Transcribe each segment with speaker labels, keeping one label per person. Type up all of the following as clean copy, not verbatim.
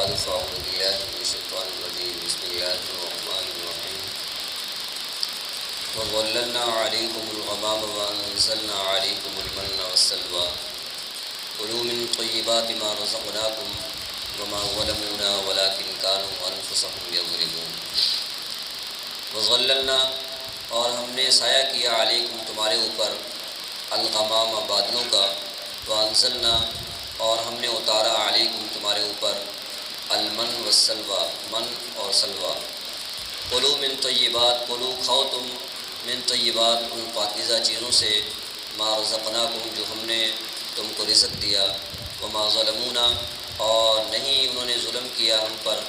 Speaker 1: بعد فأعوذ بالله من الشيطان الرجيم بسم الله الرحمن الرحيم وظللنا عليكم الغمام وأنزلنا عليكم المن والسلوى كلوا من طيبات ما رزقناكم وما ظلمونا ولكن كانوا أنفسهم يظلمون وظللنا اور ہم نے سایہ کیا علیکم تمہارے اوپر الغمام بادلوں کا وانزلنا اور ہم نے اتارا علیکم تمہارے اوپر المن والسلوى من اور سلوى کلوا من طیبات کلو کھاؤ تم من طیبات ان پاکیزہ چیزوں سے ما رزقناکم جو ہم نے تم کو رزق دیا وما ظلمونا اور نہیں انہوں نے ظلم کیا ہم پر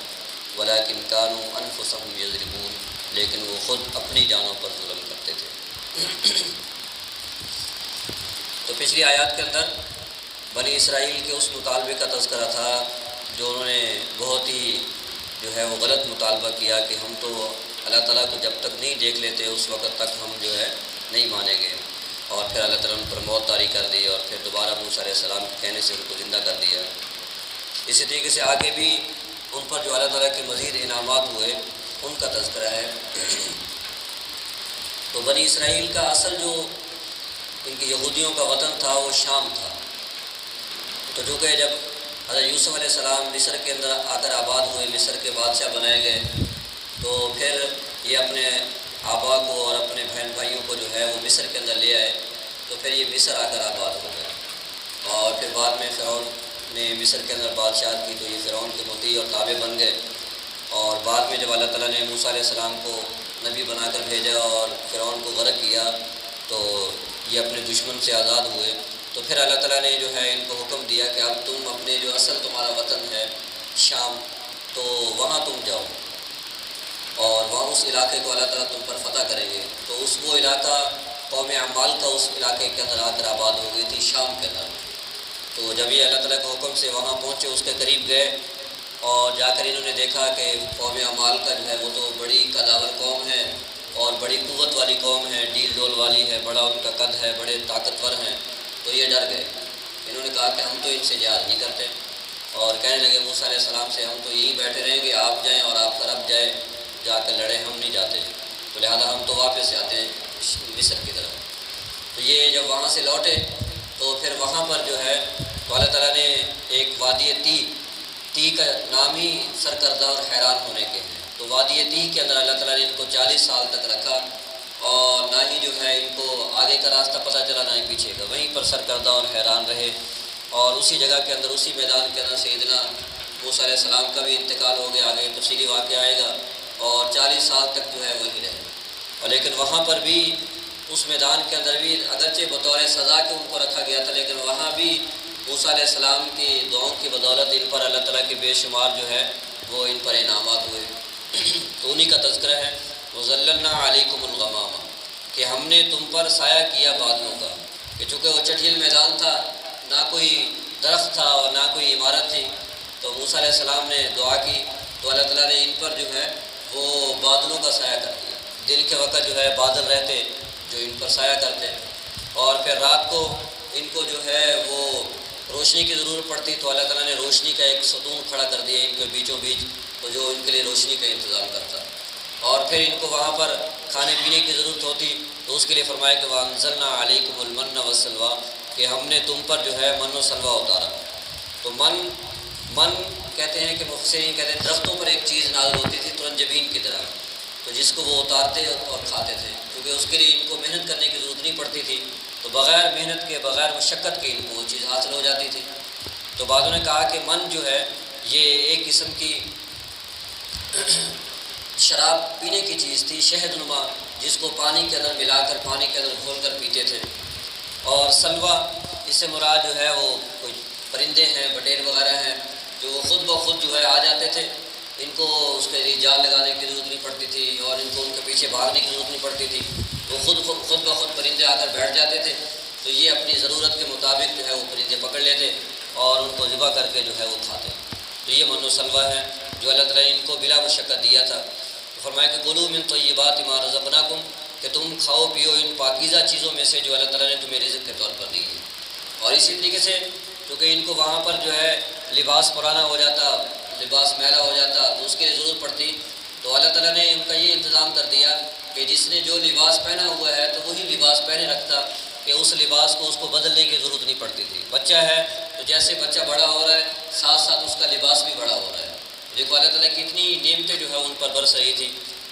Speaker 1: ولکن کانوا انفسهم یظلمون لیکن وہ خود اپنی جانوں پر ظلم کرتے تھے۔ تو پچھلی آیات کے اندر بنی اسرائیل کے اس مطالبے کا تذکرہ تھا جو انہوں نے بہت ہی جو ہے وہ غلط مطالبہ کیا کہ ہم تو اللہ تعالیٰ کو جب تک نہیں دیکھ لیتے اس وقت تک ہم جو ہے نہیں مانیں گے، اور پھر اللہ تعالیٰ نے ان پر موت طاری کر دی اور پھر دوبارہ موسیٰ علیہ السلام کے کہنے سے ان کو زندہ کر دیا۔ اسی طریقے سے آگے بھی ان پر جو اللہ تعالیٰ کے مزید انعامات ہوئے ان کا تذکرہ ہے۔ تو بنی اسرائیل کا اصل جو ان کے یہودیوں کا وطن تھا وہ شام تھا، تو چونکہ جب حضرت یوسف علیہ السلام مصر کے اندر آ کر آباد ہوئے، مصر کے بادشاہ بنائے گئے، تو پھر یہ اپنے آبا کو اور اپنے بہن بھائیوں کو جو ہے وہ مصر کے اندر لے آئے، تو پھر یہ مصر آ کر آباد ہو گئے، اور پھر بعد میں فرعون نے مصر کے اندر بادشاہت کی تو یہ فرعون کے مطیع اور تابع بن گئے، اور بعد میں جب اللہ تعالیٰ نے موسیٰ علیہ السلام کو نبی بنا کر بھیجا اور فرعون کو غرق کیا تو یہ اپنے دشمن سے آزاد ہوئے، تو پھر اللہ تعالیٰ نے جو ہے ان کو حکم دیا کہ اب تم اپنے جو اصل تمہارا وطن ہے شام، تو وہاں تم جاؤ اور وہاں اس علاقے کو اللہ تعالیٰ تم پر فتح کریں گے۔ تو وہ علاقہ قوم عمال کا اس علاقے کے اندر آ کر آباد ہو گئی تھی شام کے اندر۔ تو جب یہ اللہ تعالیٰ کے حکم سے وہاں پہنچے، اس کے قریب گئے اور جا کر انہوں نے دیکھا کہ قوم عمال کا جو ہے وہ تو بڑی قداور قوم ہے اور بڑی قوت والی قوم ہے، ڈیل ڈول والی ہے، بڑا ان کا قد ہے، بڑے طاقتور ہیں، تو یہ ڈر گئے۔ انہوں نے کہا کہ ہم تو ان سے جہاد نہیں کرتے، اور کہنے لگے موسیٰ علیہ السلام سے ہم تو یہیں بیٹھے رہیں گے، آپ جائیں اور آپ کا رب جائے جا کر لڑے، ہم نہیں جاتے، تو لہذا ہم تو واپس آتے ہیں مصر کی طرف۔ تو یہ جب وہاں سے لوٹے تو پھر وہاں پر جو ہے تو اللہ تعالیٰ نے ایک وادی تی کا نام ہی سرکردہ اور حیران ہونے کے ہیں، تو وادی تی کے اندر اللہ تعالیٰ نے ان کو 40 سال تک رکھا، اور نہ ہی جو ہے ان کو آگے کا راستہ پتہ چلا نہ ہی پیچھے کا، وہیں پر سرکردہ اور حیران رہے، اور اسی جگہ کے اندر اسی میدان کے اندر سیدنا موسیٰ علیہ السلام کا بھی انتقال ہو گیا، آگے تفصیلی واقعہ آئے گا، اور 40 سال تک جو ہے وہی رہے۔ اور لیکن وہاں پر بھی اس میدان کے اندر بھی اگرچہ بطور سزا کے ان کو رکھا گیا تھا، لیکن وہاں بھی موسیٰ علیہ السلام کی دعاؤں کی بدولت ان پر اللہ تعالیٰ کے بے شمار جو ہے وہ ان پر انعامات ہوئے۔ تو انہی کا تذکرہ ہے وَظَلَّلْنَا عَلَيْكُمُ الْغَمَامَ کہ ہم نے تم پر سایہ کیا بادلوں کا، کہ چونکہ وہ چٹھیل میدان تھا، نہ کوئی درخت تھا اور نہ کوئی عمارت تھی، تو موسیٰ علیہ السلام نے دعا کی تو اللہ تعالیٰ نے ان پر جو ہے وہ بادلوں کا سایہ کر دیا۔ دن کے وقت جو ہے بادل رہتے جو ان پر سایہ کرتے، اور پھر رات کو ان کو جو ہے وہ روشنی کی ضرورت پڑتی تو اللہ تعالیٰ نے روشنی کا ایک ستون کھڑا کر دیا ان کے بیچوں بیچ، تو جو ان کے لیے روشنی کا انتظام کرتا، اور پھر ان کو وہاں پر کھانے پینے کی ضرورت ہوتی تو اس کے لیے فرمایا کہ وَأَنزَلْنَا عَلَيْكُمُ الْمَنَّ وَالسَّلْوَىٰ کہ ہم نے تم پر جو ہے من و سلوہ اتارا۔ تو من کہتے ہیں کہ مفسرین کہتے ہیں درختوں پر ایک چیز نازل ہوتی تھی ترنجبین کی طرح، تو جس کو وہ اتارتے اور کھاتے تھے، کیونکہ اس کے لیے ان کو محنت کرنے کی ضرورت نہیں پڑتی تھی، تو بغیر محنت کے بغیر مشقت کے ان کو وہ چیز حاصل ہو جاتی تھی۔ تو بعضوں نے کہا کہ من جو ہے یہ ایک قسم کی شراب پینے کی چیز تھی، شہد نما، جس کو پانی کے اندر ملا کر پانی کے اندر گھول کر پیتے تھے، اور سلوہ اس سے مراد جو ہے وہ کوئی پرندے ہیں، بٹیر وغیرہ ہیں، جو خود بخود جو ہے آ جاتے تھے، ان کو اس کے لیے جال لگانے کی ضرورت نہیں پڑتی تھی اور ان کو ان کے پیچھے بھاگنے کی ضرورت نہیں پڑتی تھی، وہ خود بخود پرندے آ کر بیٹھ جاتے تھے، تو یہ اپنی ضرورت کے مطابق جو ہے وہ پرندے پکڑ لیتے اور ان کو ذبح کر کے جو ہے وہ کھاتے۔ تو یہ من و سلوہ ہے جو اللہ تعالیٰ نے ان کو بلا مشقت دیا تھا۔ فرمایا کہ کلوا من طیبات ما رزقناکم کہ تم کھاؤ پیو ان پاکیزہ چیزوں میں سے جو اللہ تعالیٰ نے تمہیں رزق کے طور پر دی ہے۔ اور اسی طریقے سے کیونکہ ان کو وہاں پر جو ہے لباس پرانا ہو جاتا، لباس میلا ہو جاتا تو اس کے لیے ضرورت پڑتی، تو اللہ تعالیٰ نے ان کا یہ انتظام کر دیا کہ جس نے جو لباس پہنا ہوا ہے تو وہی لباس پہنے رکھتا، کہ اس لباس کو اس کو بدلنے کی ضرورت نہیں پڑتی تھی۔ بچہ ہے تو جیسے بچہ بڑا ہو رہا ہے ساتھ ساتھ اس کا لباس بھی بڑا ہو رہا ہے۔ دیکھو اللہ تعالیٰ کی اتنی نعمتیں جو ہے ان پر برس رہی تھی،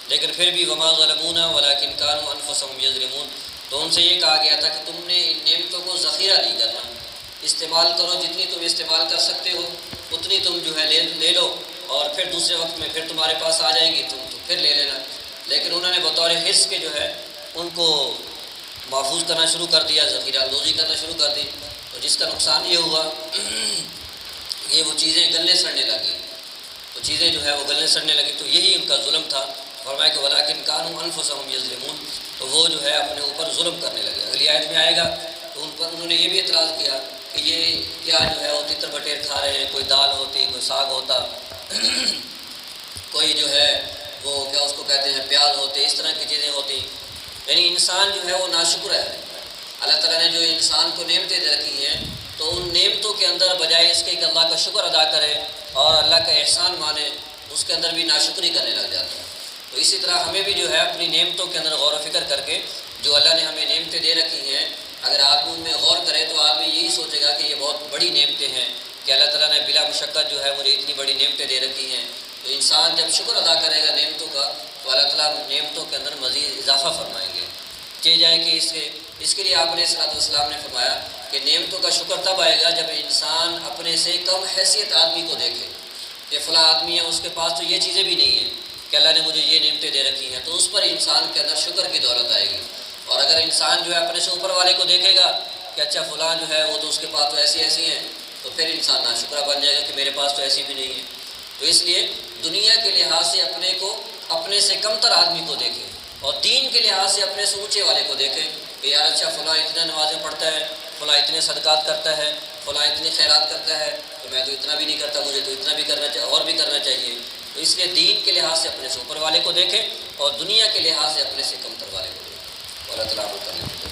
Speaker 1: لیکن پھر بھی وما ظلمونا ولکن کانوا انفسهم یظلمون، تو ان سے یہ کہا گیا تھا کہ تم نے ان نعمتوں کو ذخیرہ نہیں کرنا، استعمال کرو، جتنی تم استعمال کر سکتے ہو اتنی تم جو ہے لے لو، اور پھر دوسرے وقت میں پھر تمہارے پاس آ جائیں گی تم تو پھر لے لینا۔ لیکن انہوں نے بطور حرص کے جو ہے ان کو محفوظ کرنا شروع کر دیا، ذخیرہ اندوزی کرنا شروع کر دی، تو جس کا نقصان یہ ہوا یہ وہ چیزیں گلنے سڑنے لگی، وہ چیزیں جو ہے وہ گلنے سڑنے لگی، تو یہی ان کا ظلم تھا۔ فرمایا کہ ولیکن کانوا انفسهم یظلمون، تو وہ جو ہے اپنے اوپر ظلم کرنے لگے۔ اگلی آیت میں آئے گا تو ان پر انہوں نے یہ بھی اعتراض کیا کہ یہ کیا جو ہے وہ تتر بٹیر کھا رہے ہیں، کوئی دال ہوتی، کوئی ساگ ہوتا کوئی جو ہے وہ کیا اس کو کہتے ہیں پیاز ہوتے، اس طرح کی چیزیں ہوتی، یعنی انسان جو ہے وہ ناشکر ہے۔ اللہ تعالیٰ نے جو انسان کو نعمتیں دے رکھی ہیں تو ان نعمتوں کے اندر بجائے اس کے کہ اللہ کا شکر ادا کرے اور اللہ کا احسان مانے، اس کے اندر بھی ناشکری کرنے لگ جاتا ہے۔ تو اسی طرح ہمیں بھی جو ہے اپنی نعمتوں کے اندر غور و فکر کر کے جو اللہ نے ہمیں نعمتیں دے رکھی ہیں، اگر آدمی ان میں غور کرے تو آدمی یہی سوچے گا کہ یہ بہت بڑی نعمتیں ہیں کہ اللہ تعالیٰ نے بلا مشقت جو ہے مجھے اتنی بڑی نعمتیں دے رکھی ہیں۔ تو انسان جب شکر ادا کرے گا نعمتوں کا تو اللہ تعالیٰ نعمتوں کے اندر مزید اضافہ فرمائیں گے۔ چاہے جائے کہ اس کے لیے آپ علیہ الصلوۃ والسلام نے فرمایا کہ نعمتوں کا شکر تب آئے گا جب انسان اپنے سے کم حیثیت آدمی کو دیکھے کہ فلاں آدمی ہے اس کے پاس تو یہ چیزیں بھی نہیں ہیں کہ اللہ نے مجھے یہ نعمتیں دے رکھی ہیں، تو اس پر انسان کے اندر شکر کی دولت آئے گی۔ اور اگر انسان جو ہے اپنے سے اوپر والے کو دیکھے گا کہ اچھا فلاں جو ہے وہ تو اس کے پاس تو ایسی ہیں، تو پھر انسان ناشکرہ بن جائے گا کہ میرے پاس تو ایسی بھی نہیں ہے۔ تو اس لیے دنیا کے لحاظ سے اپنے کو اپنے سے کم تر آدمی کو دیکھے، اور دین کے لحاظ سے اپنے سے اونچے والے کو دیکھے کہ یار اچھا فلاں اتنا نمازیں پڑھتا ہے، فلاں اتنے صدقات کرتا ہے، فلاں اتنی خیرات کرتا ہے، تو میں تو اتنا بھی نہیں کرتا، مجھے تو اتنا بھی کرنا چاہیے اور بھی کرنا چاہیے۔ تو اس لیے دین کے لحاظ سے اپنے سے اوپر والے کو دیکھے اور دنیا کے لحاظ سے اپنے سے کم تر والے کو دیکھے۔ اللہ تعالیٰ کو کرنے